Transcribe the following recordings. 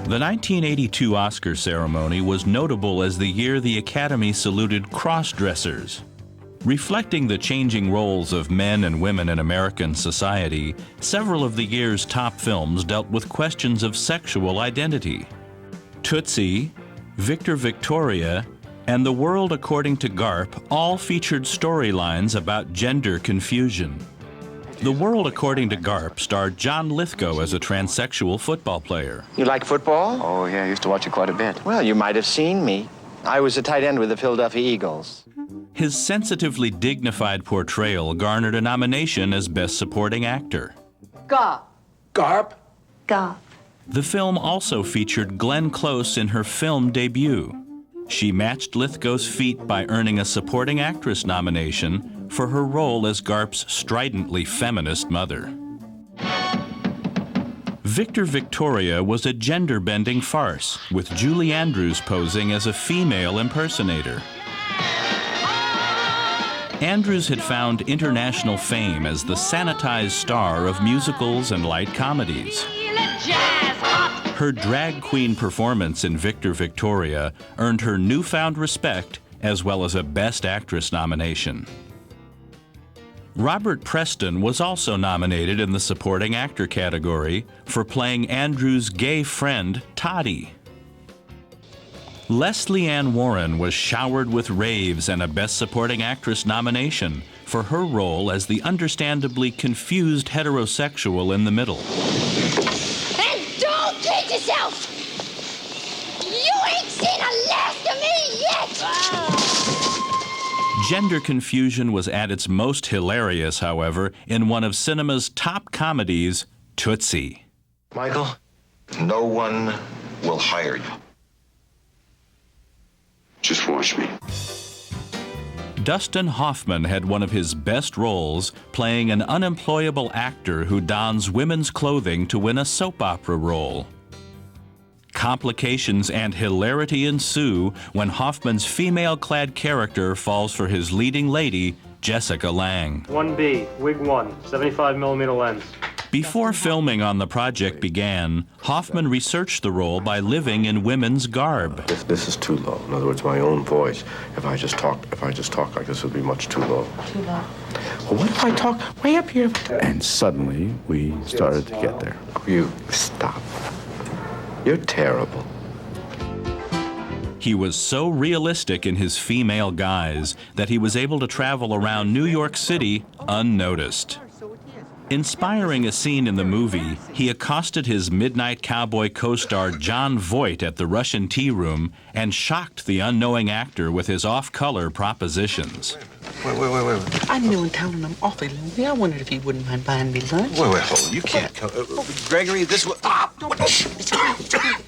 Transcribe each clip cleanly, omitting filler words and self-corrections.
The 1982 Oscar ceremony was notable as the year the Academy saluted cross-dressers. Reflecting the changing roles of men and women in American society, several of the year's top films dealt with questions of sexual identity. Tootsie, Victor Victoria, and The World According to Garp all featured storylines about gender confusion. The World According to Garp starred John Lithgow as a transsexual football player. You like football? Oh, yeah, I used to watch it quite a bit. Well, you might have seen me. I was a tight end with the Philadelphia Eagles. His sensitively dignified portrayal garnered a nomination as Best Supporting Actor. Garp. Garp? Garp. The film also featured Glenn Close in her film debut. She matched Lithgow's feat by earning a Supporting Actress nomination for her role as Garp's stridently feminist mother. Victor Victoria was a gender-bending farce, with Julie Andrews posing as a female impersonator. Andrews had found international fame as the sanitized star of musicals and light comedies. Her drag queen performance in Victor Victoria earned her newfound respect as well as a Best Actress nomination. Robert Preston was also nominated in the Supporting Actor category for playing Andrews' gay friend, Toddy. Leslie Ann Warren was showered with raves and a Best Supporting Actress nomination for her role as the understandably confused heterosexual in the middle. Kid yourself! You ain't seen the last of me yet! Gender confusion was at its most hilarious, however, in one of cinema's top comedies, Tootsie. Michael, no one will hire you. Just watch me. Dustin Hoffman had one of his best roles playing an unemployable actor who dons women's clothing to win a soap opera role. Complications and hilarity ensue when Hoffman's female-clad character falls for his leading lady, Jessica Lange. 1B, wig 1, 75mm lens. Before filming on the project began, Hoffman researched the role by living in women's garb. This is too low. In other words, my own voice. If I just talk like this, it would be much too low. Too low. Well, what if I talk way up here? And suddenly, we started to get there. You stop. You're terrible. He was so realistic in his female guise that he was able to travel around New York City unnoticed. Inspiring a scene in the movie, he accosted his Midnight Cowboy co-star John Voight at the Russian tea room and shocked the unknowing actor with his off-color propositions. Wait. I'm new in town and I'm awfully lonely. I wondered if you wouldn't mind buying me lunch. Wait, hold on. You can't come. Gregory, this was...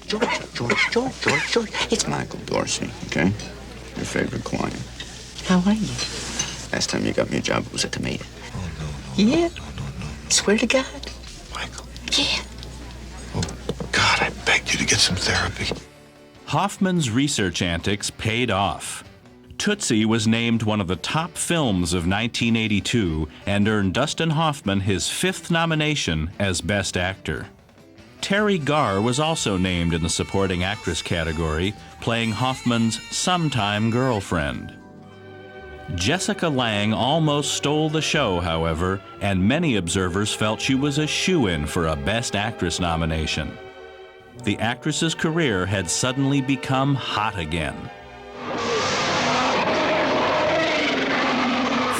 George. It's Michael Dorsey, okay? Your favorite client. How are you? Last time you got me a job, it was at the Maid. Oh, no. Yeah? Swear to God? Michael. Yeah. Oh, God, I begged you to get some therapy. Hoffman's research antics paid off. Tootsie was named one of the top films of 1982 and earned Dustin Hoffman his 5th nomination as Best Actor. Terry Garr was also named in the Supporting Actress category, playing Hoffman's sometime girlfriend. Jessica Lange almost stole the show, however, and many observers felt she was a shoo-in for a Best Actress nomination. The actress's career had suddenly become hot again.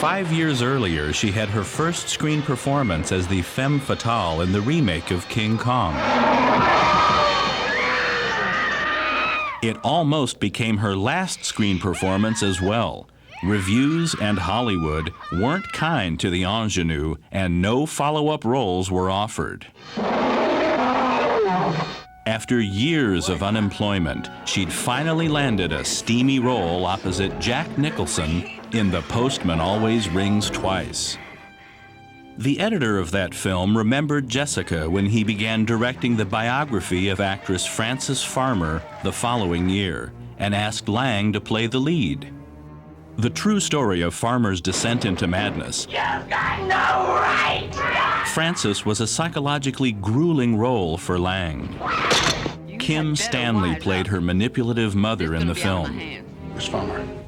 5 years earlier, she had her first screen performance as the femme fatale in the remake of King Kong. It almost became her last screen performance as well. Reviews and Hollywood weren't kind to the ingenue, and no follow-up roles were offered. After years of unemployment, she'd finally landed a steamy role opposite Jack Nicholson in The Postman Always Rings Twice. The editor of that film remembered Jessica when he began directing the biography of actress Frances Farmer the following year, and asked Lange to play the lead. The true story of Farmer's descent into madness. You've got no right! Frances was a psychologically grueling role for Lange. Kim Stanley played her manipulative mother in the film.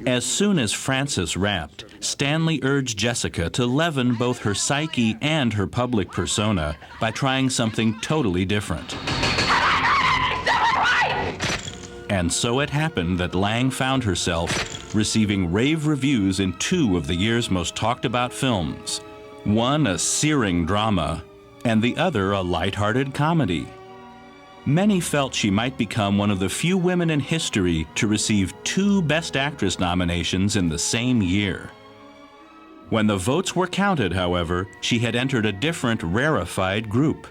As soon as Frances wrapped, Stanley urged Jessica to leaven both her psyche and her public persona by trying something totally different. And so it happened that Lang found herself receiving rave reviews in two of the year's most talked about films. One a searing drama, and the other a lighthearted comedy. Many felt she might become one of the few women in history to receive 2 Best Actress nominations in the same year. When the votes were counted, however, she had entered a different, rarefied group.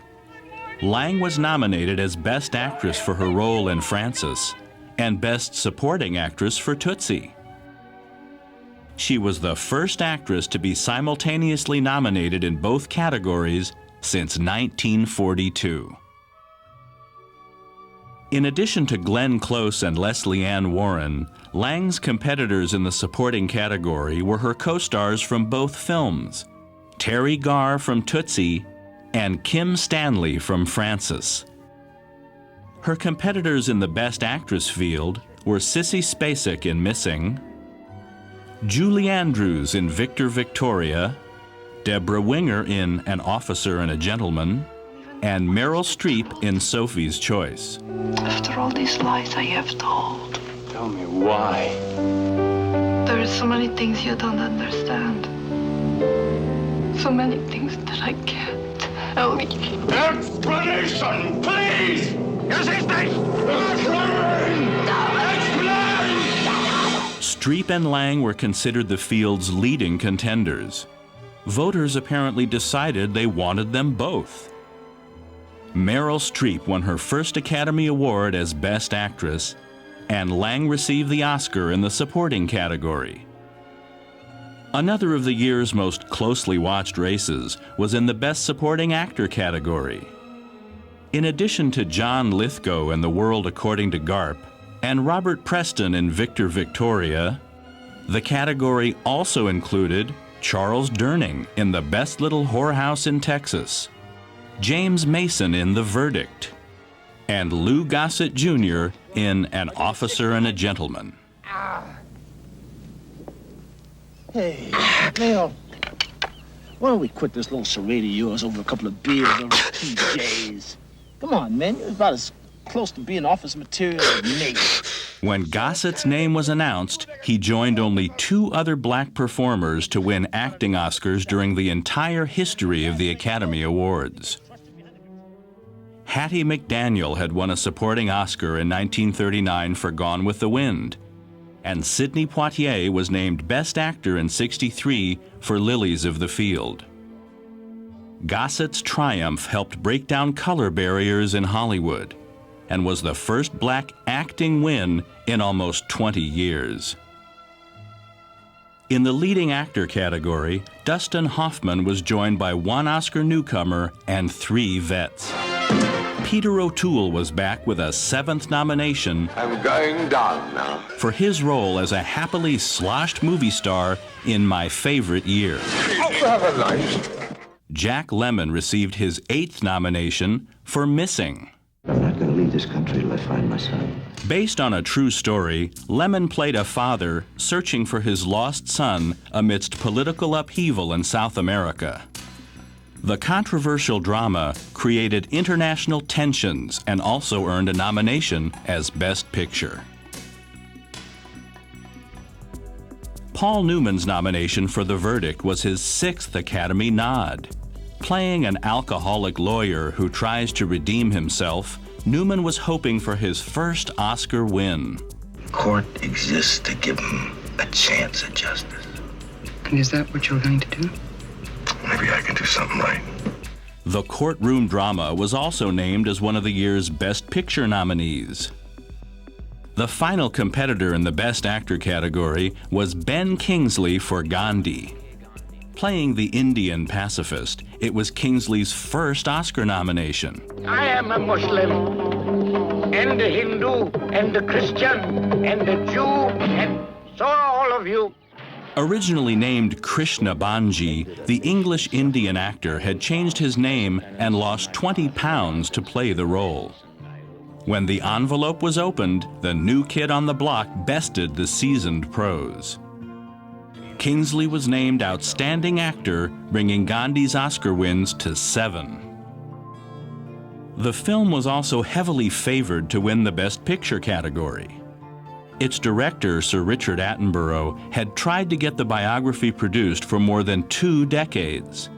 Lang was nominated as Best Actress for her role in Frances, and Best Supporting Actress for Tootsie. She was the first actress to be simultaneously nominated in both categories since 1942. In addition to Glenn Close and Leslie Ann Warren, Lang's competitors in the supporting category were her co-stars from both films, Terry Garr from Tootsie and Kim Stanley from Frances. Her competitors in the Best Actress field were Sissy Spacek in Missing, Julie Andrews in Victor Victoria, Deborah Winger in An Officer and a Gentleman, and Meryl Streep in Sophie's Choice. After all these lies I have told. Tell me why. There are so many things you don't understand. So many things that I can't tell you. Explanation, please! Yes, Explain! Streep and Lang were considered the field's leading contenders. Voters apparently decided they wanted them both. Meryl Streep won her first Academy Award as Best Actress, and Lang received the Oscar in the supporting category. Another of the year's most closely watched races was in the Best Supporting Actor category. In addition to John Lithgow in The World According to Garp and Robert Preston in Victor Victoria, the category also included Charles Durning in The Best Little Whorehouse in Texas, James Mason in The Verdict, and Lou Gossett Jr. in An Officer and a Gentleman. Hey, Leo, why don't we quit this little charade of yours over a couple of beers over PJs? Come on, man, you're about as close to being office material as me. When Gossett's name was announced, he joined only 2 other black performers to win acting Oscars during the entire history of the Academy Awards. Hattie McDaniel had won a supporting Oscar in 1939 for Gone with the Wind, and Sidney Poitier was named Best Actor in '63 for Lilies of the Field. Gossett's triumph helped break down color barriers in Hollywood and was the first black acting win in almost 20 years. In the leading actor category, Dustin Hoffman was joined by 1 Oscar newcomer and 3 vets. Peter O'Toole was back with a 7th nomination. I'm going down now. For his role as a happily sloshed movie star in My Favorite Year. Have a nice. Jack Lemmon received his 8th nomination for Missing. I'm not going to leave this country till I find my son. Based on a true story, Lemmon played a father searching for his lost son amidst political upheaval in South America. The controversial drama created international tensions and also earned a nomination as Best Picture. Paul Newman's nomination for The Verdict was his 6th Academy nod. Playing an alcoholic lawyer who tries to redeem himself, Newman was hoping for his first Oscar win. Court exists to give him a chance at justice. And is that what you're going to do? Maybe I can do something right. The courtroom drama was also named as one of the year's Best Picture nominees. The final competitor in the Best Actor category was Ben Kingsley for Gandhi. Playing the Indian pacifist, it was Kingsley's first Oscar nomination. I am a Muslim, and a Hindu, and a Christian, and a Jew, and so are all of you. Originally named Krishna Banji, the English Indian actor had changed his name and lost 20 pounds to play the role. When the envelope was opened, the new kid on the block bested the seasoned pros. Kingsley was named Outstanding Actor, bringing Gandhi's Oscar wins to 7. The film was also heavily favored to win the Best Picture category. Its director, Sir Richard Attenborough, had tried to get the biography produced for more than 2 decades.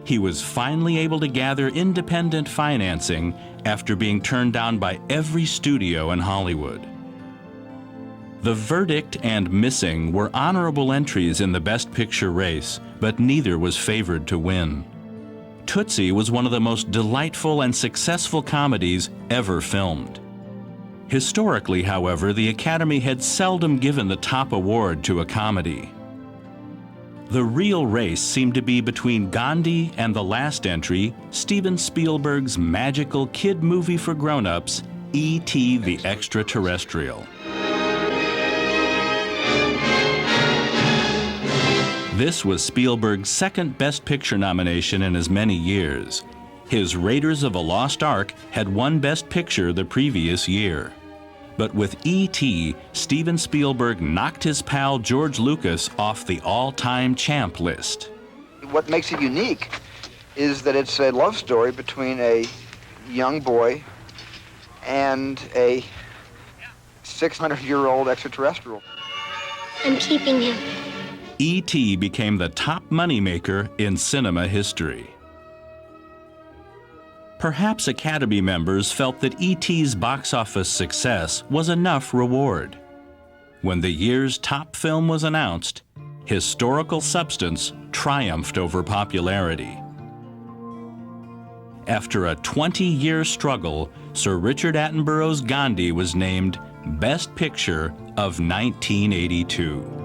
He was finally able to gather independent financing after being turned down by every studio in Hollywood. The Verdict and Missing were honorable entries in the Best Picture race, but neither was favored to win. Tootsie was one of the most delightful and successful comedies ever filmed. Historically, however, the Academy had seldom given the top award to a comedy. The real race seemed to be between Gandhi and the last entry, Steven Spielberg's magical kid movie for grown-ups, E.T. the Extraterrestrial. This was Spielberg's second Best Picture nomination in as many years. His Raiders of the Lost Ark had won Best Picture the previous year. But with E.T., Steven Spielberg knocked his pal George Lucas off the all-time champ list. What makes it unique is that it's a love story between a young boy and a 600-year-old extraterrestrial. I'm keeping him. E.T. became the top moneymaker in cinema history. Perhaps Academy members felt that E.T.'s box office success was enough reward. When the year's top film was announced, historical substance triumphed over popularity. After a 20-year struggle, Sir Richard Attenborough's Gandhi was named Best Picture of 1982.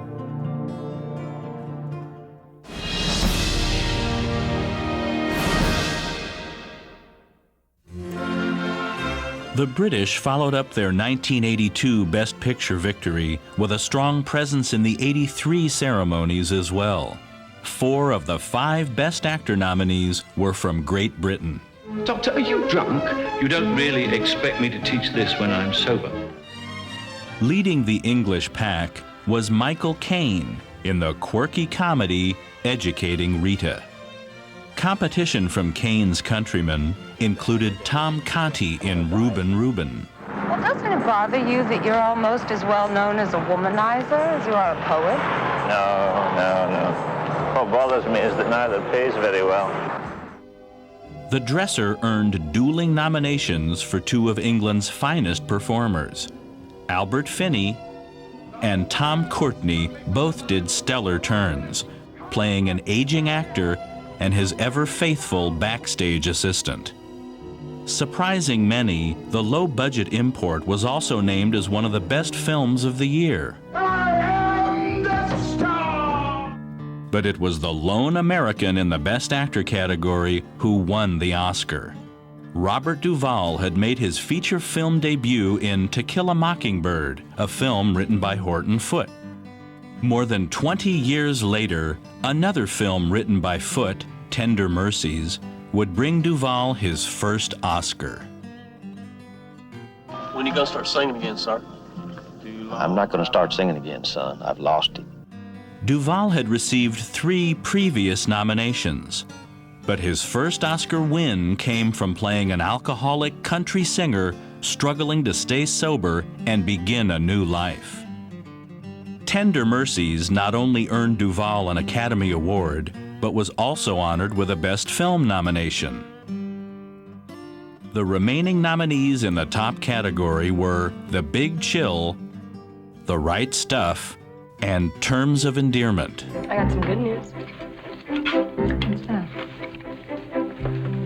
The British followed up their 1982 Best Picture victory with a strong presence in the 83 ceremonies as well. 4 of the 5 Best Actor nominees were from Great Britain. Doctor, are you drunk? You don't really expect me to teach this when I'm sober. Leading the English pack was Michael Caine in the quirky comedy Educating Rita. Competition from Caine's countrymen included Tom Conti in Reuben Reuben. Well, doesn't it bother you that you're almost as well known as a womanizer as you are a poet? No. What bothers me is that neither pays very well. The Dresser earned dueling nominations for 2 of England's finest performers. Albert Finney and Tom Courtenay both did stellar turns, playing an aging actor and his ever-faithful backstage assistant. Surprising many, the low-budget import was also named as one of the best films of the year. But it was the lone American in the Best Actor category who won the Oscar. Robert Duvall had made his feature film debut in To Kill a Mockingbird, a film written by Horton Foote. More than 20 years later, another film written by Foote, Tender Mercies, would bring Duvall his first Oscar. When are you going to start singing again, sir? I'm not going to start singing again, son. I've lost it. Duvall had received 3 previous nominations, but his first Oscar win came from playing an alcoholic country singer struggling to stay sober and begin a new life. Tender Mercies not only earned Duvall an Academy Award, but was also honored with a Best Film nomination. The remaining nominees in the top category were The Big Chill, The Right Stuff, and Terms of Endearment. I got some good news. What's that?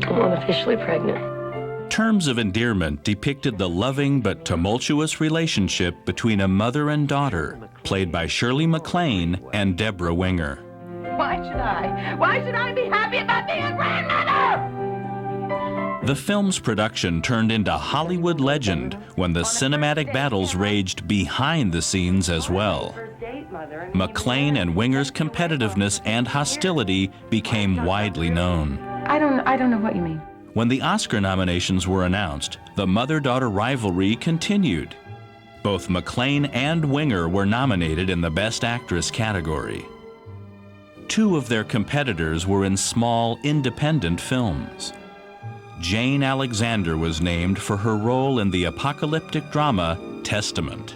I'm officially pregnant. Terms of Endearment depicted the loving but tumultuous relationship between a mother and daughter, played by Shirley MacLaine and Deborah Winger. Why should I? Why should I be happy about being a grandmother? The film's production turned into Hollywood legend when the cinematic battles raged behind the scenes as well. MacLaine and Winger's competitiveness and hostility became widely known. I don't know what you mean. When the Oscar nominations were announced, the mother-daughter rivalry continued. Both McClane and Winger were nominated in the Best Actress category. Two of their competitors were in small, independent films. Jane Alexander was named for her role in the apocalyptic drama Testament.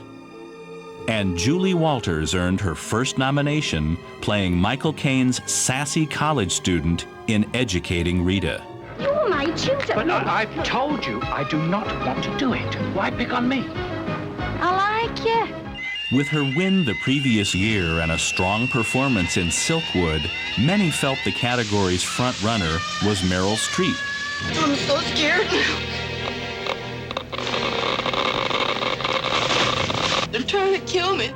And Julie Walters earned her first nomination playing Michael Caine's sassy college student in Educating Rita. You were my tutor. But I've told you I do not want to do it. Why pick on me? I like you. With her win the previous year and a strong performance in Silkwood, many felt the category's front-runner was Meryl Streep. I'm so scared. They're trying to kill me.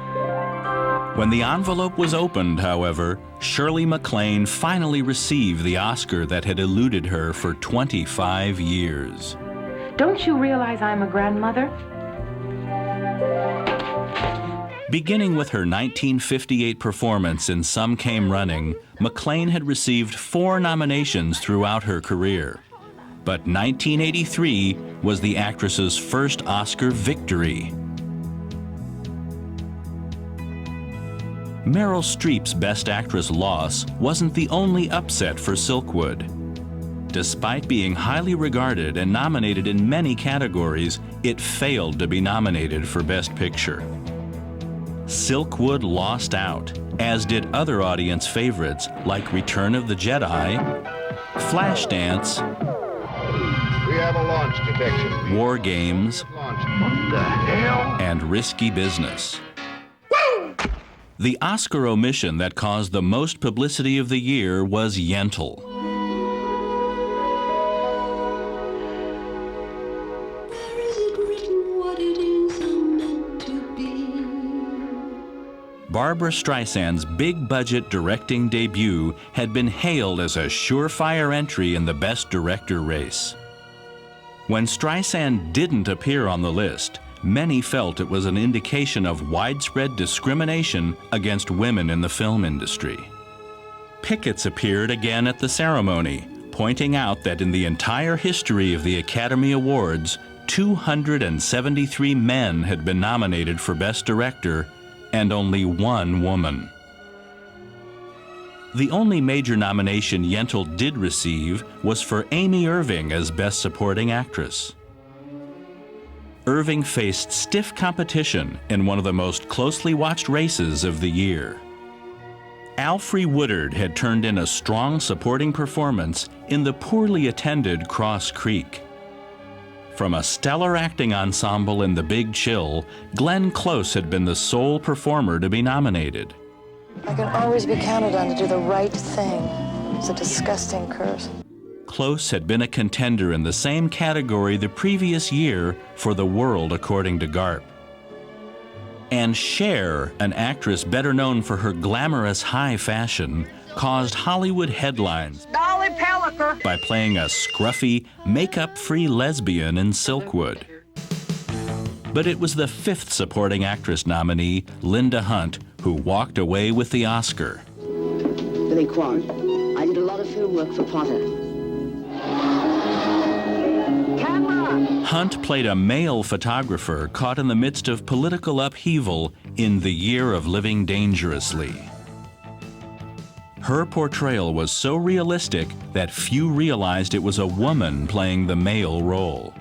When the envelope was opened, however, Shirley MacLaine finally received the Oscar that had eluded her for 25 years. Don't you realize I'm a grandmother? Beginning with her 1958 performance in Some Came Running, MacLaine had received 4 nominations throughout her career. But 1983 was the actress's first Oscar victory. Meryl Streep's Best Actress loss wasn't the only upset for Silkwood. Despite being highly regarded and nominated in many categories, it failed to be nominated for Best Picture. Silkwood lost out, as did other audience favorites like Return of the Jedi, Flashdance, We have a launch detection. War Games, What the hell? and Risky Business. The Oscar omission that caused the most publicity of the year was Yentl. Barbra Streisand's big-budget directing debut had been hailed as a surefire entry in the Best Director race. When Streisand didn't appear on the list, many felt it was an indication of widespread discrimination against women in the film industry. Pickets appeared again at the ceremony, pointing out that in the entire history of the Academy Awards, 273 men had been nominated for Best Director and only 1 woman. The only major nomination Yentl did receive was for Amy Irving as Best Supporting Actress. Irving faced stiff competition in one of the most closely watched races of the year. Alfre Woodard had turned in a strong supporting performance in the poorly attended Cross Creek. From a stellar acting ensemble in The Big Chill, Glenn Close had been the sole performer to be nominated. I can always be counted on to do the right thing. It's a disgusting curse. Close had been a contender in the same category the previous year for The World According to Garp. And Cher, an actress better known for her glamorous high fashion, caused Hollywood headlines by playing a scruffy, makeup-free lesbian in Silkwood. But it was the 5th supporting actress nominee, Linda Hunt, who walked away with the Oscar. Billy Quan. I did a lot of film work for Potter. Hunt played a male photographer caught in the midst of political upheaval in The Year of Living Dangerously. Her portrayal was so realistic that few realized it was a woman playing the male role.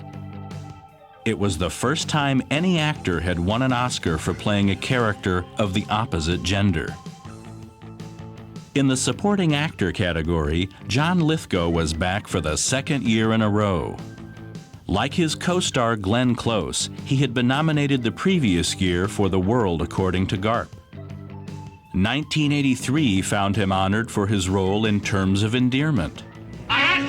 It was the first time any actor had won an Oscar for playing a character of the opposite gender. In the supporting actor category, John Lithgow was back for the 2nd year in a row. Like his co-star Glenn Close, he had been nominated the previous year for The World According to Garp. 1983 found him honored for his role in Terms of Endearment. Then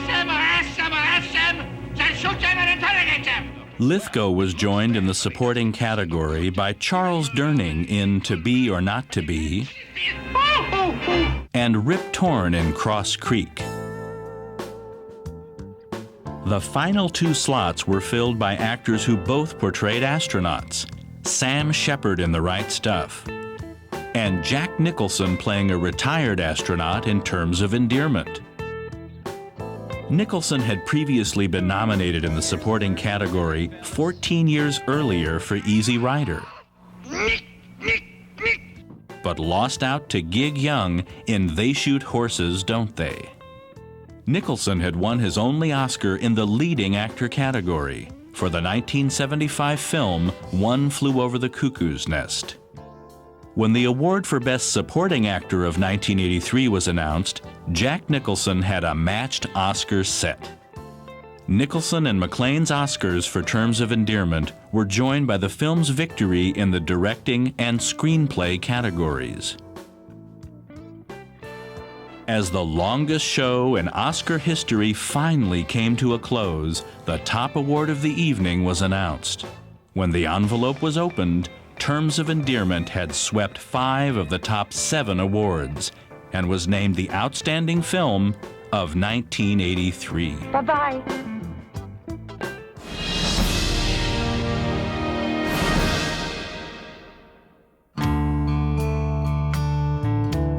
shoot them and interrogate them. Lithgow was joined in the supporting category by Charles Durning in To Be or Not to Be, and Rip Torn in Cross Creek. The final 2 slots were filled by actors who both portrayed astronauts, Sam Shepard in The Right Stuff, and Jack Nicholson playing a retired astronaut in Terms of Endearment. Nicholson had previously been nominated in the supporting category 14 years earlier for Easy Rider, but lost out to Gig Young in They Shoot Horses, Don't They? Nicholson had won his only Oscar in the leading actor category for the 1975 film One Flew Over the Cuckoo's Nest. When the award for Best Supporting Actor of 1983 was announced, Jack Nicholson had a matched Oscar set. Nicholson and McClane's Oscars for Terms of Endearment were joined by the film's victory in the directing and screenplay categories. As the longest show in Oscar history finally came to a close, the top award of the evening was announced. When the envelope was opened, Terms of Endearment had swept 5 of the top 7 awards and was named the Outstanding Film of 1983. Bye-bye.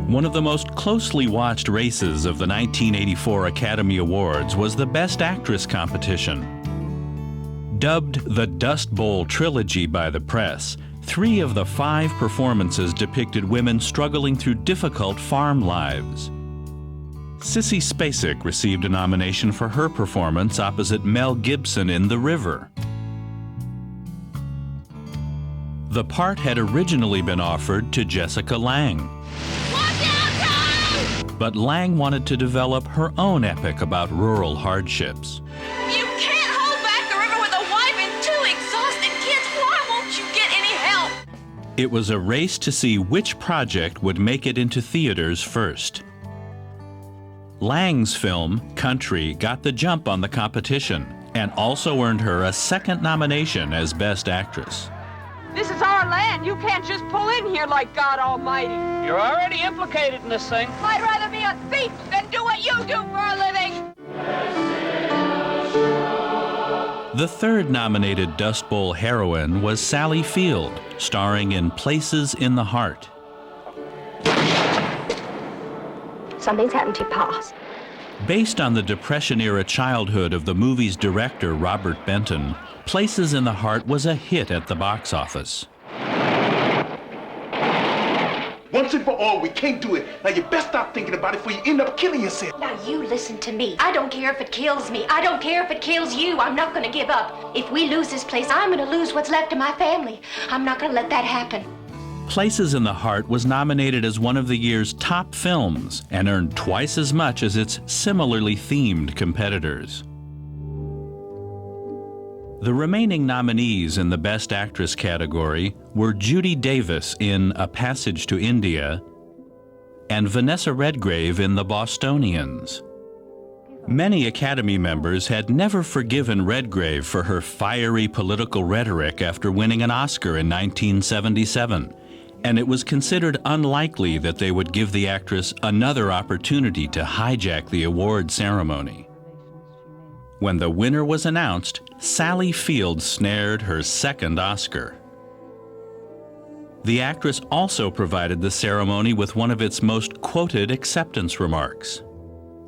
One of the most closely watched races of the 1984 Academy Awards was the Best Actress competition. Dubbed the Dust Bowl Trilogy by the press, 3 of the 5 performances depicted women struggling through difficult farm lives. Sissy Spacek received a nomination for her performance opposite Mel Gibson in The River. The part had originally been offered to Jessica Lange. But Lange wanted to develop her own epic about rural hardships. You can't hold back the river with a wife and 2 exhausted kids. Why won't you get any help? It was a race to see which project would make it into theaters first. Lange's film, Country, got the jump on the competition and also earned her a second nomination as Best Actress. This is our land. You can't just pull in here like God Almighty. You're already implicated in this thing. I'd rather be a thief than do what you do for a living. The third nominated Dust Bowl heroine was Sally Field, starring in Places in the Heart. Something's happened to your paws. Based on the Depression-era childhood of the movie's director, Robert Benton, Places in the Heart was a hit at the box office. Once and for all, we can't do it. Now you best stop thinking about it before you end up killing yourself. Now you listen to me. I don't care if it kills me. I don't care if it kills you. I'm not going to give up. If we lose this place, I'm going to lose what's left of my family. I'm not going to let that happen. Places in the Heart was nominated as one of the year's top films and earned twice as much as its similarly themed competitors. The remaining nominees in the Best Actress category were Judy Davis in A Passage to India and Vanessa Redgrave in The Bostonians. Many Academy members had never forgiven Redgrave for her fiery political rhetoric after winning an Oscar in 1977, and it was considered unlikely that they would give the actress another opportunity to hijack the award ceremony. When the winner was announced, Sally Field snared her second Oscar. The actress also provided the ceremony with one of its most quoted acceptance remarks.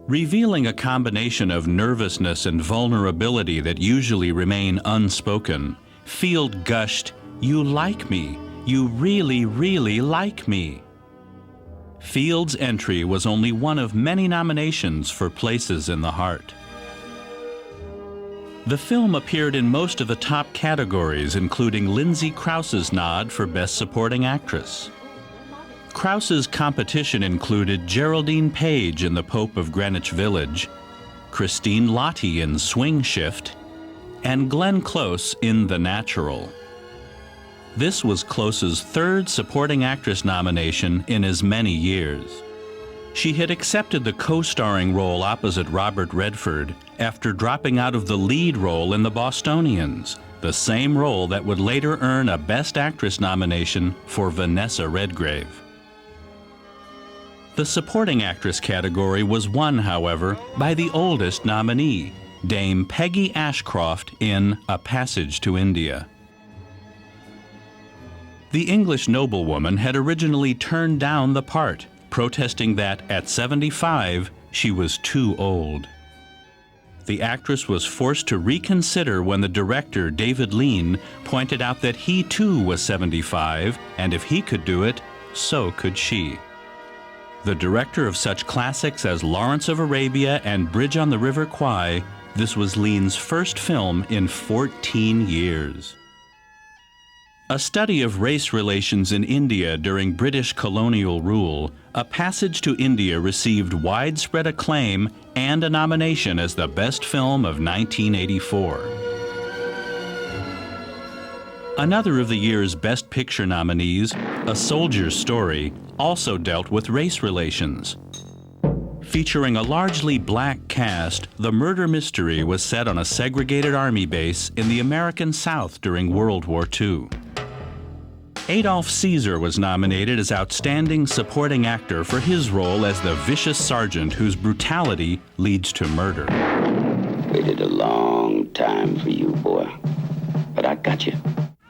Revealing a combination of nervousness and vulnerability that usually remain unspoken, Field gushed, "You like me. You really, really like me." Field's entry was only one of many nominations for Places in the Heart. The film appeared in most of the top categories, including Lindsay Krause's nod for Best Supporting Actress. Krause's competition included Geraldine Page in The Pope of Greenwich Village, Christine Lottie in Swing Shift, and Glenn Close in The Natural. This was Close's third Supporting Actress nomination in as many years. She had accepted the co-starring role opposite Robert Redford after dropping out of the lead role in The Bostonians, the same role that would later earn a Best Actress nomination for Vanessa Redgrave. The Supporting Actress category was won, however, by the oldest nominee, Dame Peggy Ashcroft in A Passage to India. The English noblewoman had originally turned down the part, protesting that at 75, she was too old. the actress was forced to reconsider when the director, David Lean, pointed out that he too was 75, and if he could do it, so could she. The director of such classics as Lawrence of Arabia and Bridge on the River Kwai, this was Lean's first film in 14 years. A study of race relations in India during British colonial rule, A Passage to India received widespread acclaim and a nomination as the best film of 1984. Another of the year's Best Picture nominees, A Soldier's Story, also dealt with race relations. Featuring a largely black cast, the murder mystery was set on a segregated army base in the American South during World War II. Adolph Caesar was nominated as Outstanding Supporting Actor for his role as the vicious sergeant whose brutality leads to murder. Waited a long time for you, boy, but I got you.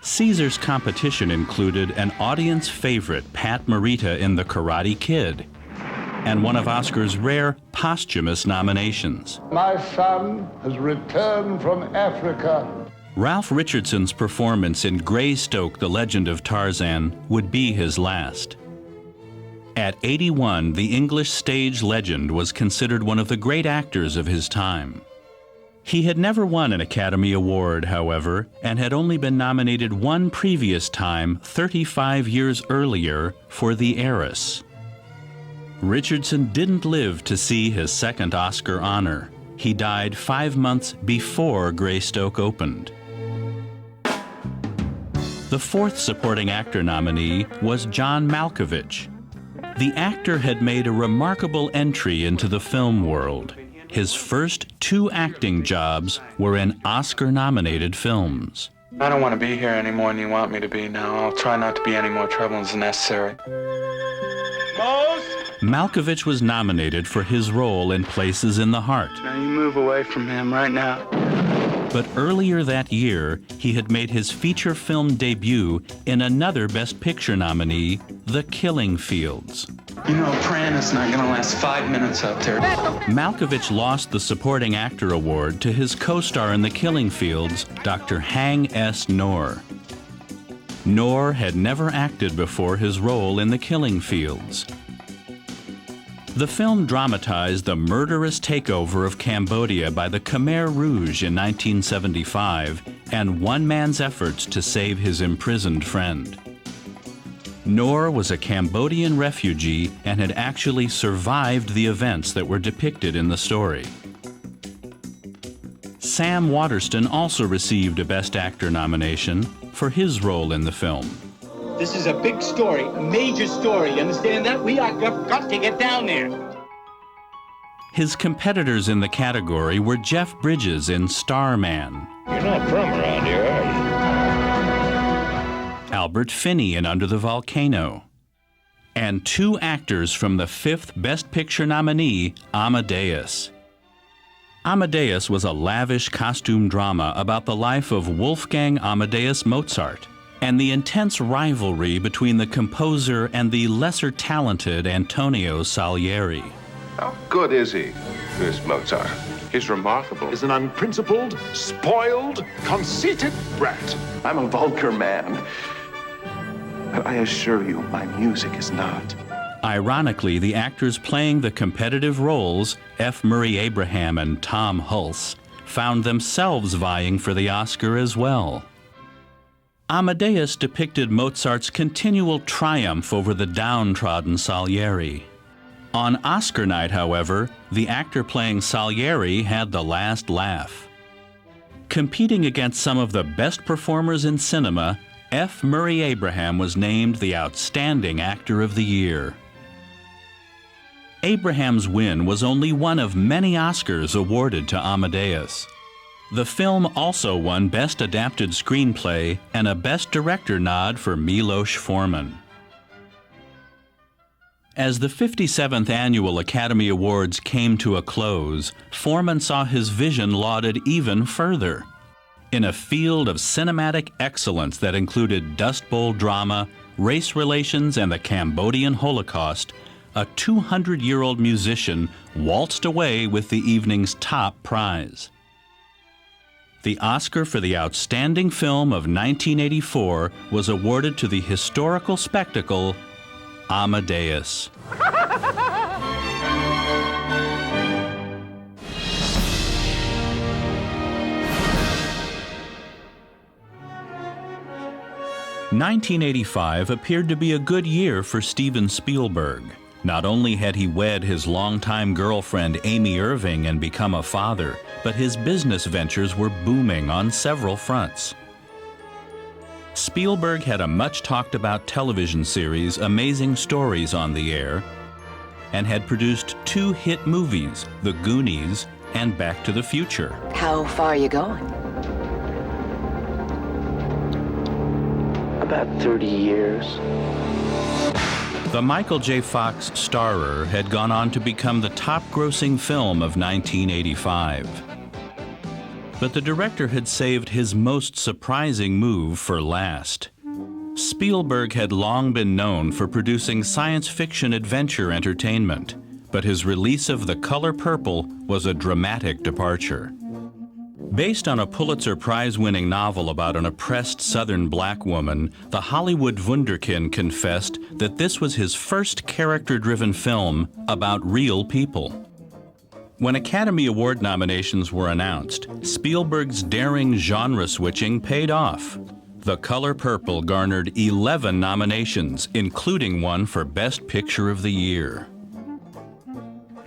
Caesar's competition included an audience favorite, Pat Morita in The Karate Kid, and one of Oscar's rare posthumous nominations. My son has returned from Africa. Ralph Richardson's performance in Greystoke, The Legend of Tarzan, would be his last. At 81, the English stage legend was considered one of the great actors of his time. He had never won an Academy Award, however, and had only been nominated one previous time, 35 years earlier, for The Heiress. Richardson didn't live to see his second Oscar honor. He died 5 months before Greystoke opened. The fourth supporting actor nominee was John Malkovich. The actor had made a remarkable entry into the film world. His first 2 acting jobs were in Oscar-nominated films. I don't want to be here any more than you want me to be now. I'll try not to be any more trouble than necessary. Malkovich was nominated for his role in Places in the Heart. Now you move away from him right now. But earlier that year, he had made his feature film debut in another Best Picture nominee, The Killing Fields. You know, praying is not going to last 5 minutes out there. Malkovich lost the Supporting Actor Award to his co-star in The Killing Fields, Dr. Hang S. Noor. Noor had never acted before his role in The Killing Fields. The film dramatized the murderous takeover of Cambodia by the Khmer Rouge in 1975 and one man's efforts to save his imprisoned friend. Noor was a Cambodian refugee and had actually survived the events that were depicted in the story. Sam Waterston also received a Best Actor nomination for his role in the film. This is a big story, a major story. You understand that? We are got to get down there. His competitors in the category were Jeff Bridges in Starman. You're not from around here, are you? Albert Finney in Under the Volcano. And 2 actors from the 5th Best Picture nominee, Amadeus. Amadeus was a lavish costume drama about the life of Wolfgang Amadeus Mozart and the intense rivalry between the composer and the lesser-talented Antonio Salieri. How good is he, this Mozart? He's remarkable. He's an unprincipled, spoiled, conceited brat. I'm a vulgar man. But I assure you, my music is not. Ironically, the actors playing the competitive roles, F. Murray Abraham and Tom Hulse, found themselves vying for the Oscar as well. Amadeus depicted Mozart's continual triumph over the downtrodden Salieri. On Oscar night, however, the actor playing Salieri had the last laugh. Competing against some of the best performers in cinema, F. Murray Abraham was named the Outstanding Actor of the Year. Abraham's win was only one of many Oscars awarded to Amadeus. The film also won Best Adapted Screenplay and a Best Director nod for Milos Forman. As the 57th Annual Academy Awards came to a close, Forman saw his vision lauded even further. In a field of cinematic excellence that included Dust Bowl drama, race relations, and the Cambodian Holocaust, a 200-year-old musician waltzed away with the evening's top prize. The Oscar for the Outstanding Film of 1984 was awarded to the historical spectacle Amadeus. (1985) appeared to be a good year for Steven Spielberg. Not only had he wed his longtime girlfriend Amy Irving and become a father, but his business ventures were booming on several fronts. Spielberg had a much-talked-about television series, Amazing Stories, on the air, and had produced 2 hit movies, The Goonies and Back to the Future. How far are you going? About 30 years. The Michael J. Fox starrer had gone on to become the top-grossing film of 1985. But the director had saved his most surprising move for last. Spielberg had long been known for producing science fiction adventure entertainment, but his release of The Color Purple was a dramatic departure. Based on a Pulitzer Prize-winning novel about an oppressed Southern black woman, the Hollywood wunderkind confessed that this was his first character-driven film about real people. When Academy Award nominations were announced, Spielberg's daring genre switching paid off. The Color Purple garnered 11 nominations, including one for Best Picture of the Year.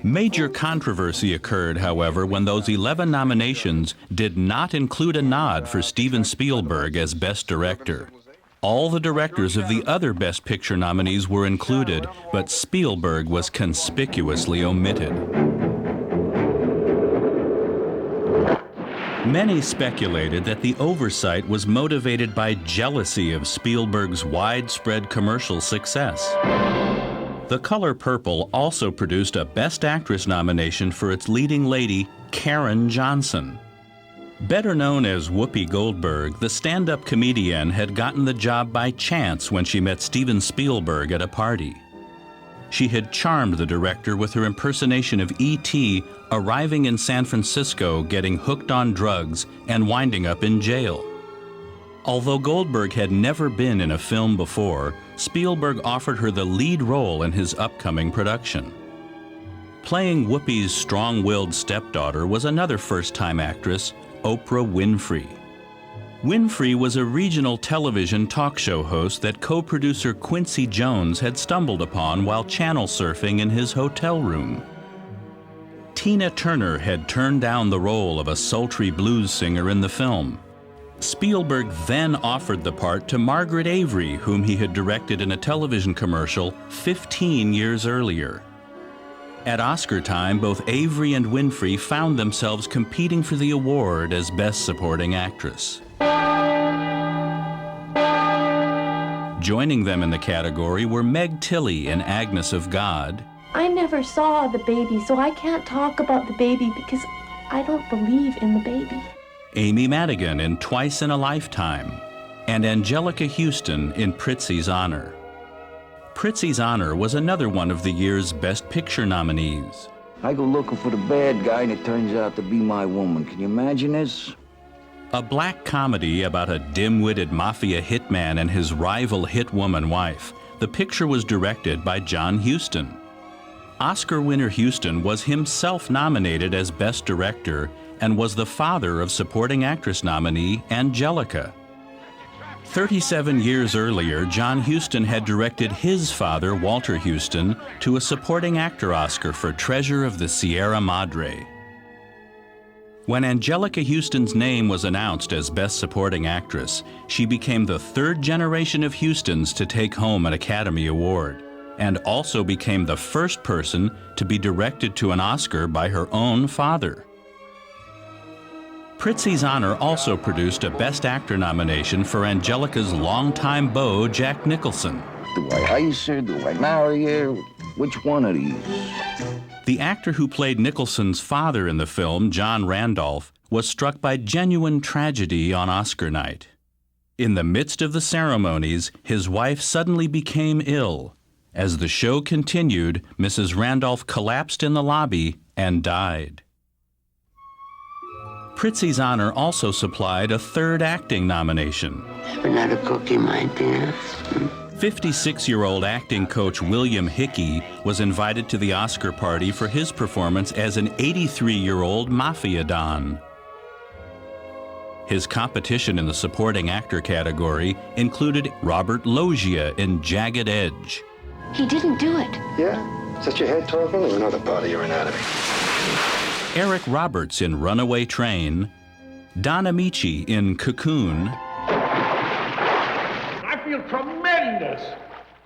Major controversy occurred, however, when those 11 nominations did not include a nod for Steven Spielberg as Best Director. All the directors of the other Best Picture nominees were included, but Spielberg was conspicuously omitted. Many speculated that the oversight was motivated by jealousy of Spielberg's widespread commercial success. The Color Purple also produced a Best Actress nomination for its leading lady, Karen Johnson. Better known as Whoopi Goldberg, the stand-up comedian had gotten the job by chance when she met Steven Spielberg at a party. She had charmed the director with her impersonation of E.T., arriving in San Francisco, getting hooked on drugs, and winding up in jail. Although Goldberg had never been in a film before, Spielberg offered her the lead role in his upcoming production. Playing Whoopi's strong-willed stepdaughter was another first-time actress, Oprah Winfrey. Winfrey was a regional television talk show host that co-producer Quincy Jones had stumbled upon while channel surfing in his hotel room. Tina Turner had turned down the role of a sultry blues singer in the film. Spielberg then offered the part to Margaret Avery, whom he had directed in a television commercial 15 years earlier. At Oscar time, both Avery and Winfrey found themselves competing for the award as Best Supporting Actress. Joining them in the category were Meg Tilly in Agnes of God. I never saw the baby, so I can't talk about the baby because I don't believe in the baby. Amy Madigan in Twice in a Lifetime, and Angelica Houston in Prizzi's Honor. Prizzi's Honor was another one of the year's Best Picture nominees. I go looking for the bad guy and it turns out to be my woman. Can you imagine this? A black comedy about a dim-witted mafia hitman and his rival hit woman wife, the picture was directed by John Huston. Oscar winner Huston was himself nominated as Best Director and was the father of supporting actress nominee Angelica. 37 years earlier, John Huston had directed his father, Walter Huston, to a supporting actor Oscar for Treasure of the Sierra Madre. When Angelica Houston's name was announced as Best Supporting Actress, she became the third generation of Hustons to take home an Academy Award, and also became the first person to be directed to an Oscar by her own father. Prizzi's Honor also produced a Best Actor nomination for Angelica's longtime beau, Jack Nicholson. Do I ice her? Do I marry her? Which one of these? The actor who played Nicholson's father in the film, John Randolph, was struck by genuine tragedy on Oscar night. In the midst of the ceremonies, his wife suddenly became ill, As the show continued, Mrs. Randolph collapsed in the lobby and died. Prizzi's Honor also supplied a third acting nomination. Have another cookie, my dear. 56-year-old acting coach William Hickey was invited to the Oscar party for his performance as an 83-year-old mafia don. His competition in the supporting actor category included Robert Loggia in Jagged Edge. He didn't do it. Yeah? Is that your head talking or another part of your anatomy? Eric Roberts in Runaway Train, Don Amici in Cocoon, I feel tremendous.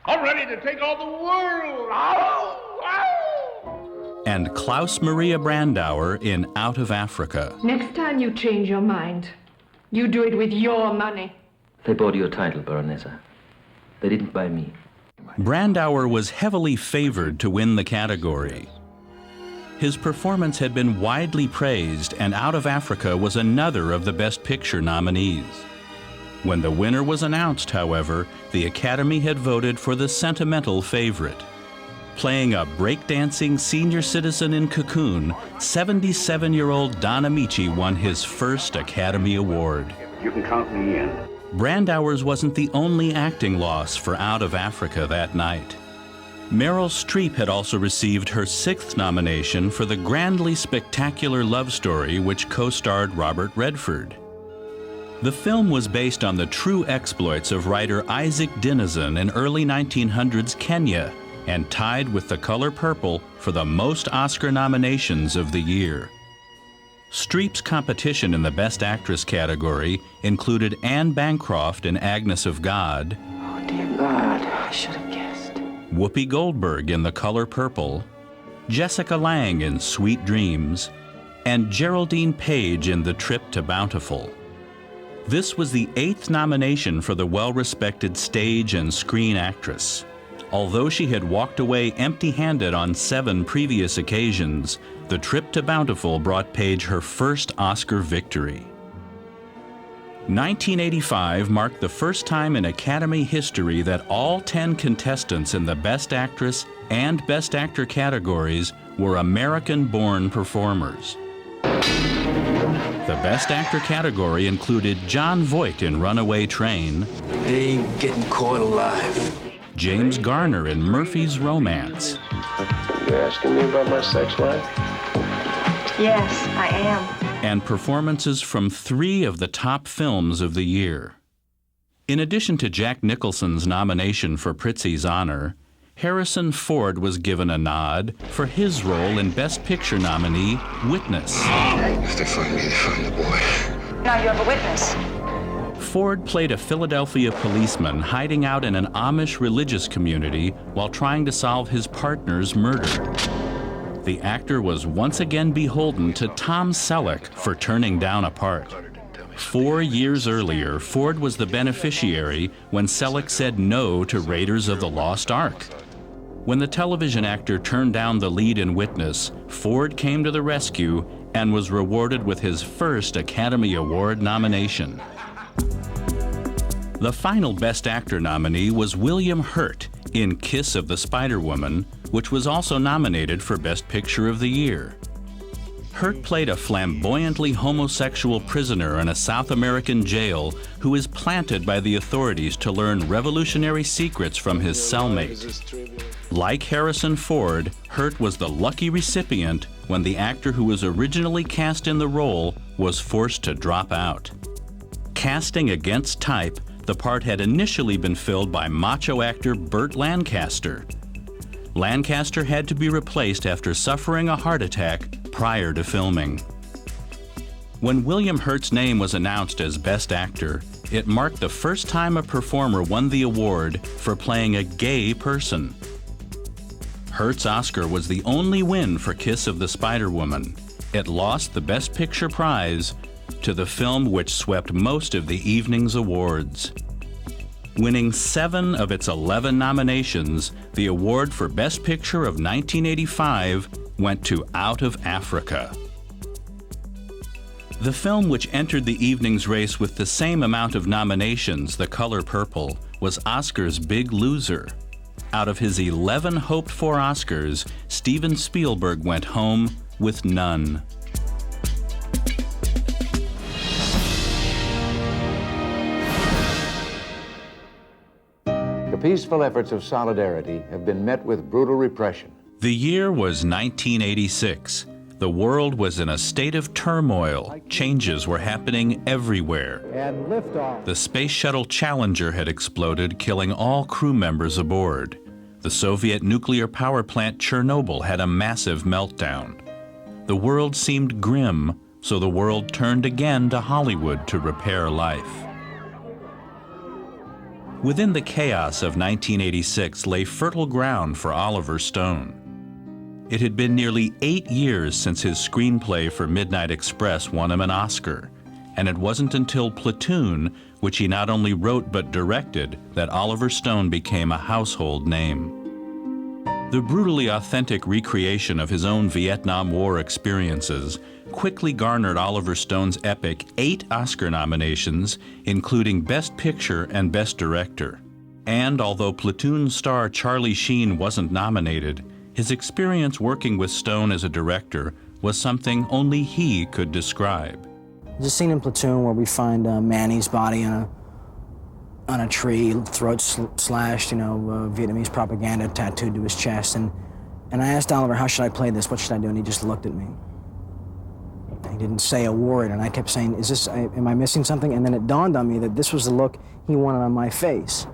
I'm ready to take on the world. Ow! Ow! and Klaus Maria Brandauer in Out of Africa. Next time you change your mind, you do it with your money. They bought your title, Baronessa. They didn't buy me. Brandauer was heavily favored to win the category. His performance had been widely praised, and Out of Africa was another of the Best Picture nominees. When the winner was announced, however, the Academy had voted for the sentimental favorite. Playing a breakdancing senior citizen in Cocoon, 77-year-old Don Amici won his first Academy Award. You can count me in. Brandauer's wasn't the only acting loss for Out of Africa that night. Meryl Streep had also received her 6th nomination for the grandly spectacular love story which co-starred Robert Redford. The film was based on the true exploits of writer Isaac Dinesen in early 1900s Kenya and tied with The Color Purple for the most Oscar nominations of the year. Streep's competition in the Best Actress category included Anne Bancroft in Agnes of God, Oh, dear God, I should have guessed. Whoopi Goldberg in The Color Purple, Jessica Lange in Sweet Dreams, and Geraldine Page in The Trip to Bountiful. This was the 8th nomination for the well-respected stage and screen actress. Although she had walked away empty-handed on 7 previous occasions, The Trip to Bountiful brought Page her first Oscar victory. 1985 marked the first time in Academy history that all 10 contestants in the Best Actress and Best Actor categories were American-born performers. The Best Actor category included Jon Voight in Runaway Train, They ain't getting caught alive. James Garner in Murphy's Romance, You asking me about my sex life? Yes, I am. and performances from 3 of the top films of the year. In addition to Jack Nicholson's nomination for Prizzi's Honor, Harrison Ford was given a nod for his role in Best Picture nominee Witness. If they find me, they find the boy. Now you have a witness. Ford played a Philadelphia policeman hiding out in an Amish religious community while trying to solve his partner's murder. The actor was once again beholden to Tom Selleck for turning down a part. 4 years earlier, Ford was the beneficiary when Selleck said no to Raiders of the Lost Ark. When the television actor turned down the lead in Witness, Ford came to the rescue and was rewarded with his first Academy Award nomination. The final Best Actor nominee was William Hurt in Kiss of the Spider-Woman, which was also nominated for Best Picture of the Year. Hurt played a flamboyantly homosexual prisoner in a South American jail who is planted by the authorities to learn revolutionary secrets from his cellmate. Like Harrison Ford, Hurt was the lucky recipient when the actor who was originally cast in the role was forced to drop out. Casting against type, the part had initially been filled by macho actor Burt Lancaster. Lancaster had to be replaced after suffering a heart attack prior to filming. When William Hurt's name was announced as Best Actor, it marked the first time a performer won the award for playing a gay person. Hurt's Oscar was the only win for Kiss of the Spider-Woman. It lost the Best Picture prize to the film which swept most of the evening's awards. Winning 7 of its 11 nominations, the award for Best Picture of 1985 went to Out of Africa. The film which entered the evening's race with the same amount of nominations, The Color Purple, was Oscar's Big Loser. Out of his 11 hoped-for Oscars, Steven Spielberg went home with none. The peaceful efforts of solidarity have been met with brutal repression. The year was 1986. The world was in a state of turmoil. Changes were happening everywhere. And liftoff. The Space Shuttle Challenger had exploded, killing all crew members aboard. The Soviet nuclear power plant Chernobyl had a massive meltdown. The world seemed grim, so the world turned again to Hollywood to repair life. Within the chaos of 1986 lay fertile ground for Oliver Stone. It had been nearly 8 years since his screenplay for Midnight Express won him an Oscar, and it wasn't until Platoon, which he not only wrote but directed, that Oliver Stone became a household name. The brutally authentic recreation of his own Vietnam War experiences quickly garnered Oliver Stone's epic 8 Oscar nominations, including Best Picture and Best Director. And although Platoon star Charlie Sheen wasn't nominated, his experience working with Stone as a director was something only he could describe. There's a scene in Platoon where we find Manny's body on a tree, throat slashed, Vietnamese propaganda tattooed to his chest. And I asked Oliver, how should I play this? What should I do? And he just looked at me. He didn't say a word, and I kept saying, am I missing something? And then it dawned on me that this was the look he wanted on my face.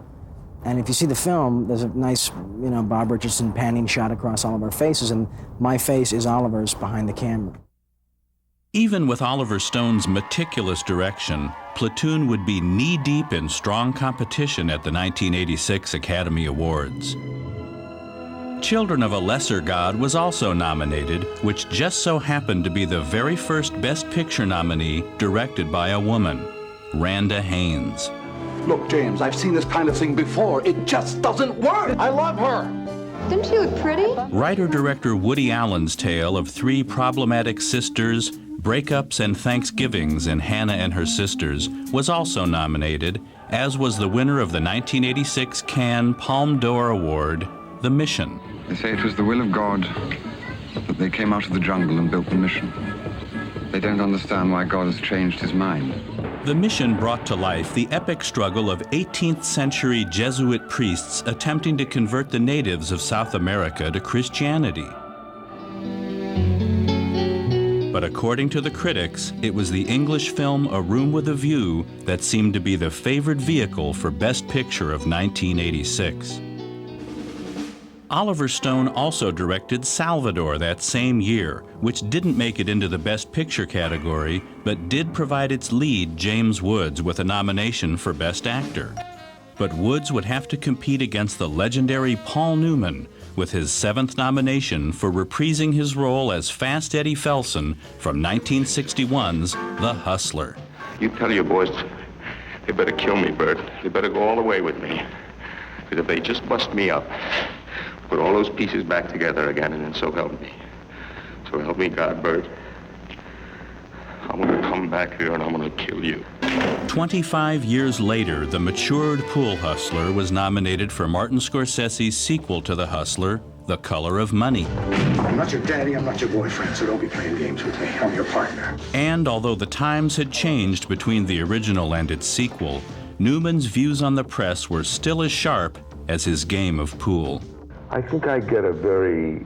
And if you see the film, there's a nice, Bob Richardson panning shot across all of our faces, and my face is Oliver's behind the camera. Even with Oliver Stone's meticulous direction, Platoon would be knee-deep in strong competition at the 1986 Academy Awards. Children of a Lesser God was also nominated, which just so happened to be the very first Best Picture nominee directed by a woman, Randa Haynes. Look, James, I've seen this kind of thing before. It just doesn't work. I love her. Didn't she look pretty? Writer-director Woody Allen's tale of 3 problematic sisters, breakups, and Thanksgivings in Hannah and Her Sisters was also nominated, as was the winner of the 1986 Cannes Palme d'Or Award, The Mission. They say it was the will of God that they came out of the jungle and built the mission. They don't understand why God has changed his mind. The Mission brought to life the epic struggle of 18th century Jesuit priests attempting to convert the natives of South America to Christianity. But according to the critics, it was the English film A Room with a View that seemed to be the favored vehicle for Best Picture of 1986. Oliver Stone also directed Salvador that same year, which didn't make it into the Best Picture category, but did provide its lead, James Woods, with a nomination for Best Actor. But Woods would have to compete against the legendary Paul Newman, with his 7th nomination for reprising his role as Fast Eddie Felson from 1961's The Hustler. You tell your boys they better kill me, Bert. They better go all the way with me. Because if they just bust me up, put all those pieces back together again, and then so help me. So help me God, Bert. I'm gonna come back here and I'm gonna kill you. 25 years later, the matured pool hustler was nominated for Martin Scorsese's sequel to The Hustler, The Color of Money. I'm not your daddy, I'm not your boyfriend, so don't be playing games with me. I'm your partner. And although the times had changed between the original and its sequel, Newman's views on the press were still as sharp as his game of pool. I think I get a very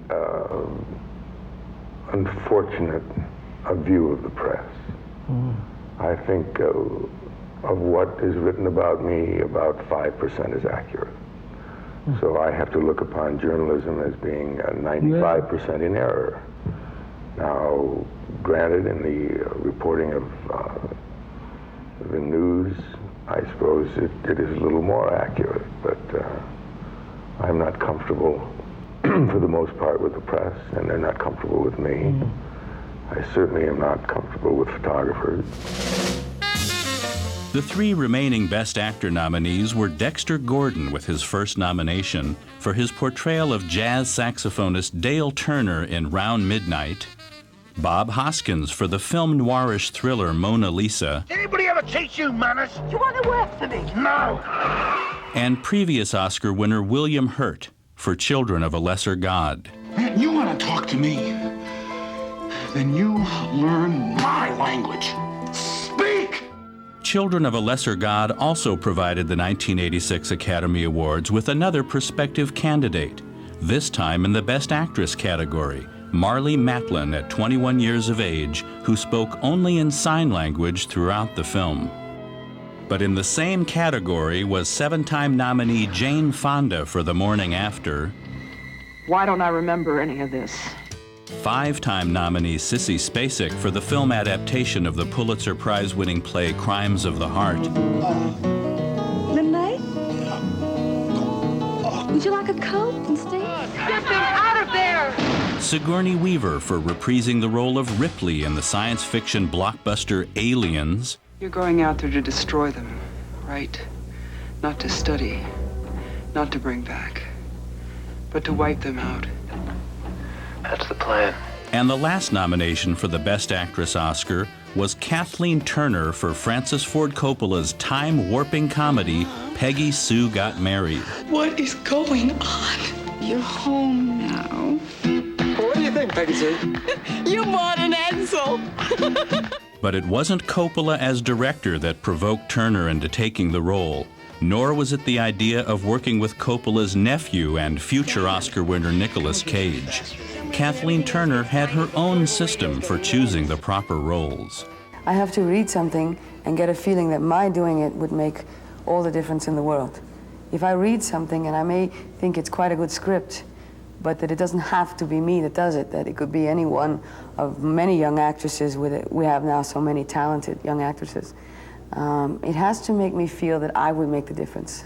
unfortunate view of the press. I think of what is written about me, about 5% is accurate. So I have to look upon journalism as being 95% in error. Now, granted, in the reporting of the news, I suppose it is a little more accurate, but I'm not comfortable for the most part with the press, and they're not comfortable with me. I certainly am not comfortable with photographers. The 3 remaining Best Actor nominees were Dexter Gordon with his first nomination for his portrayal of jazz saxophonist Dale Turner in Round Midnight, Bob Hoskins for the film noirish thriller Mona Lisa, Anybody ever teach you manners? You want to work for me? No! and previous Oscar winner William Hurt for Children of a Lesser God. Man, you want to talk to me? Then you learn my language. Speak! Children of a Lesser God also provided the 1986 Academy Awards with another prospective candidate, this time in the Best Actress category, Marlee Matlin at 21 years of age, who spoke only in sign language throughout the film. But in the same category was 7-time nominee Jane Fonda for The Morning After. Why don't I remember any of this? 5-time nominee Sissy Spacek for the film adaptation of the Pulitzer Prize-winning play Crimes of the Heart. Lemonade? Would you like a Coke instead? Get them out of there! Sigourney Weaver for reprising the role of Ripley in the science fiction blockbuster Aliens. You're going out there to destroy them, right? Not to study, not to bring back, but to wipe them out. That's the plan. And the last nomination for the Best Actress Oscar was Kathleen Turner for Francis Ford Coppola's time-warping comedy, Peggy Sue Got Married. What is going on? You're home now. What do you think, Peggy Sue? You bought an Edsel. But it wasn't Coppola as director that provoked Turner into taking the role, nor was it the idea of working with Coppola's nephew and future Oscar winner Nicolas Cage. Kathleen Turner had her own system for choosing the proper roles. I have to read something and get a feeling that my doing it would make all the difference in the world. If I read something and I may think it's quite a good script, but that it doesn't have to be me that does it, that it could be any one of many young actresses with it. We have now so many talented young actresses. It has to make me feel that I would make the difference.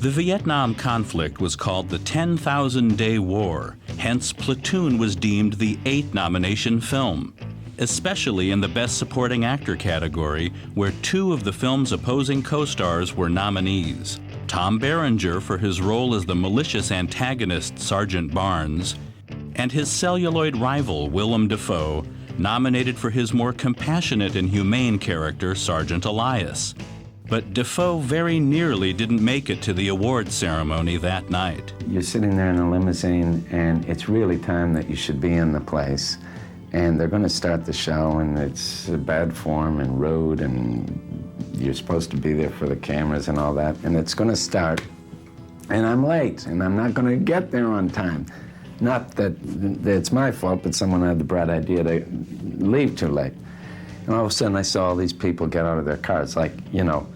The Vietnam conflict was called the 10,000-Day War, hence Platoon was deemed the 8th nomination film, especially in the Best Supporting Actor category, where 2 of the film's opposing co-stars were nominees. Tom Berenger for his role as the malicious antagonist Sergeant Barnes, and his celluloid rival Willem Dafoe, nominated for his more compassionate and humane character Sergeant Elias. But Dafoe very nearly didn't make it to the awards ceremony that night. You're sitting there in a limousine, and it's really time that you should be in the place. And they're going to start the show, and it's a bad form and rude, and you're supposed to be there for the cameras and all that, and it's going to start, and I'm late, and I'm not going to get there on time. Not that it's my fault, but someone had the bright idea to leave too late. And all of a sudden, I saw all these people get out of their cars, like, you know,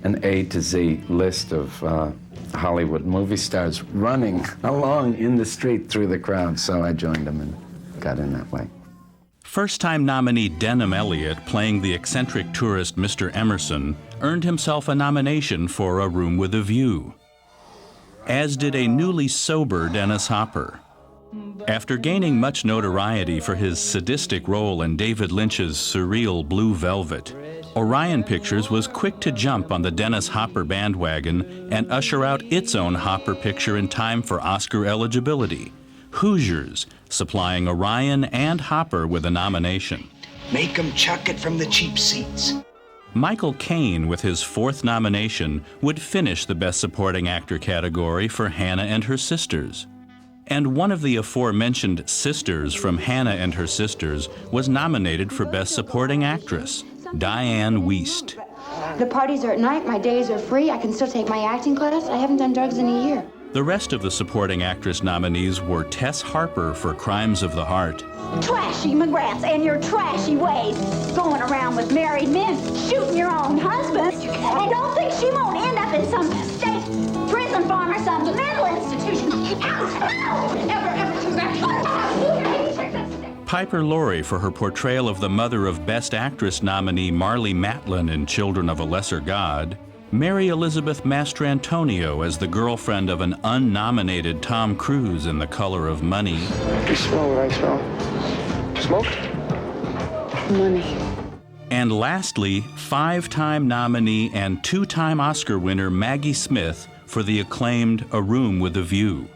an A to Z list of Hollywood movie stars running along in the street through the crowd, so I joined them and got in that way. First-time nominee Denham Elliott, playing the eccentric tourist Mr. Emerson, earned himself a nomination for A Room with a View, as did a newly sober Dennis Hopper. After gaining much notoriety for his sadistic role in David Lynch's surreal Blue Velvet, Orion Pictures was quick to jump on the Dennis Hopper bandwagon and usher out its own Hopper picture in time for Oscar eligibility, Hoosiers, supplying Orion and Hopper with a nomination. Make them chuck it from the cheap seats. Michael Caine, with his 4th nomination, would finish the Best Supporting Actor category for Hannah and Her Sisters. And one of the aforementioned sisters from Hannah and Her Sisters was nominated for Best Supporting Actress, Diane Wiest. The parties are at night, my days are free, I can still take my acting class. I haven't done drugs in a year. The rest of the supporting actress nominees were Tess Harper for Crimes of the Heart. Trashy McGraths and your trashy ways. Going around with married men, shooting your own husband. And don't think she won't end up in some state prison farm or some mental institution. Ever come back. Piper Laurie for her portrayal of the mother of Best Actress nominee Marlee Matlin in Children of a Lesser God. Mary Elizabeth Mastrantonio as the girlfriend of an unnominated Tom Cruise in The Color of Money. You smell what I smell? Smoke? Money. And lastly, 5-time nominee and 2-time Oscar winner Maggie Smith for the acclaimed A Room with a View.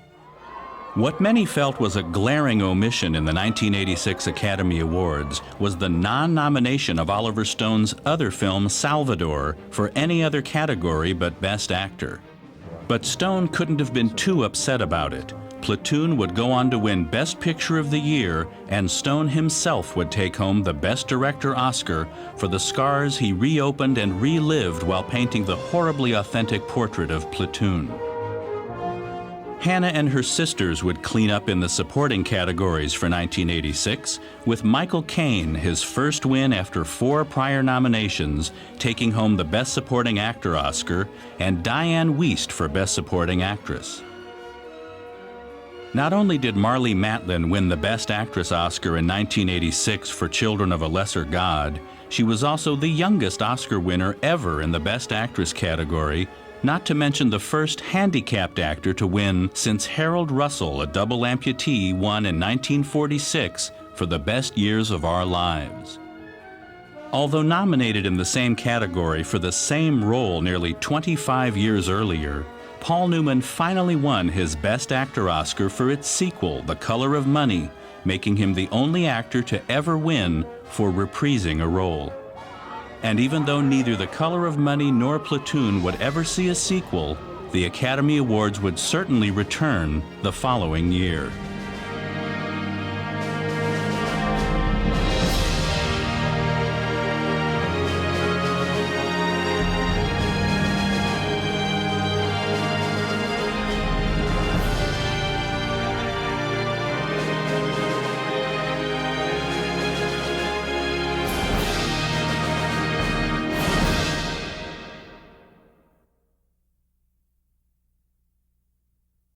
What many felt was a glaring omission in the 1986 Academy Awards was the non-nomination of Oliver Stone's other film, Salvador, for any other category but Best Actor. But Stone couldn't have been too upset about it. Platoon would go on to win Best Picture of the Year, and Stone himself would take home the Best Director Oscar for the scars he reopened and relived while painting the horribly authentic portrait of Platoon. Hannah and her sisters would clean up in the supporting categories for 1986, with Michael Caine, his first win after 4 prior nominations, taking home the Best Supporting Actor Oscar, and Diane Wiest for Best Supporting Actress. Not only did Marlee Matlin win the Best Actress Oscar in 1986 for Children of a Lesser God, she was also the youngest Oscar winner ever in the Best Actress category, not to mention the first handicapped actor to win since Harold Russell, a double amputee, won in 1946 for The Best Years of Our Lives. Although nominated in the same category for the same role nearly 25 years earlier, Paul Newman finally won his Best Actor Oscar for its sequel, The Color of Money, making him the only actor to ever win for reprising a role. And even though neither The Color of Money nor Platoon would ever see a sequel, the Academy Awards would certainly return the following year.